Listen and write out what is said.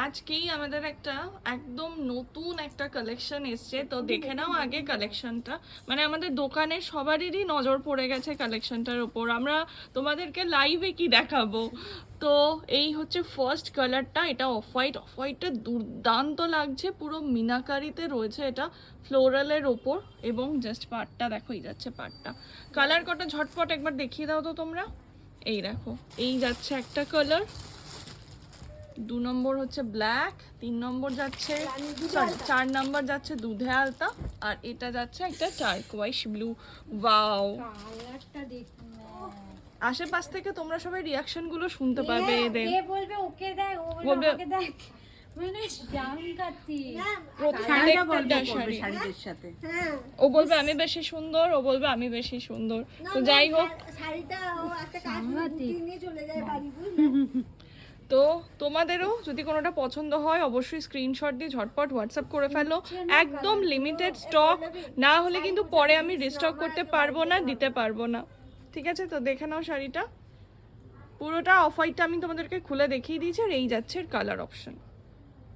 আজকেই আমাদের একটা একদম নতুন একটা কালেকশন এসছে, তো দেখে নাও আগে কালেকশনটা। মানে আমাদের দোকানের সবারই নজর পড়ে গেছে কালেকশনটার উপর, আমরা তোমাদেরকে লাইভে কি দেখাবো। তো এই হচ্ছে ফার্স্ট কালারটা, এটা অফ হোয়াইট। অফ হোয়াইটটা দুর্দান্ত লাগছে, পুরো মিনাকারিতে রয়েছে এটা ফ্লোরালের ওপর, এবং জাস্ট পার্টটা দেখো, এই যাচ্ছে পার্টটা। কালার কটা ঝটপট একবার দেখিয়ে দাও তো তোমরা। এই দেখো, এই যাচ্ছে একটা কালার, 2 নম্বর হচ্ছে ব্ল্যাক, 3 নম্বর যাচ্ছে, সরি 4 নম্বর যাচ্ছে দুধে আলতা, আর এটা যাচ্ছে একটা টার্কোয়াইশ ব্লু। ওয়াও, কালারটা দেখুন। আশেপাশ থেকে তোমরা সবাই রিয়াকশন গুলো শুনতে পাবে এদের। কে বলবে ওকে দেখ, ও বলবে বলবে- ওকে দেখ, মানে জাঙ্গাতি। প্রত্যেকটা শাড়ি শাড়িদের সাথে ও বলবে আমি বেশি সুন্দর, ও বলবে আমি বেশি সুন্দর। তো যাই হোক, শাড়িটা ও একটা কাজ সাংঘাতিক। নিয়ে চলে যায় বাড়ি, বুঝলে? তো তোমাদেরও যদি কোনোটা পছন্দ হয় অবশ্যই স্ক্রিনশট দিয়ে ঝটপট হোয়াটসঅ্যাপ করে ফেলো। একদম লিমিটেড স্টক, না হলে কিন্তু পরে আমি রিস্টক করতে পারবো না, দিতে পারবো না। ঠিক আছে, তো দেখে নাও শাড়িটা পুরোটা। অফ হোয়াইটটা আমি তোমাদেরকে খুলে দেখিয়ে দিয়েছি, আর এই যাচ্ছে কালার অপশন।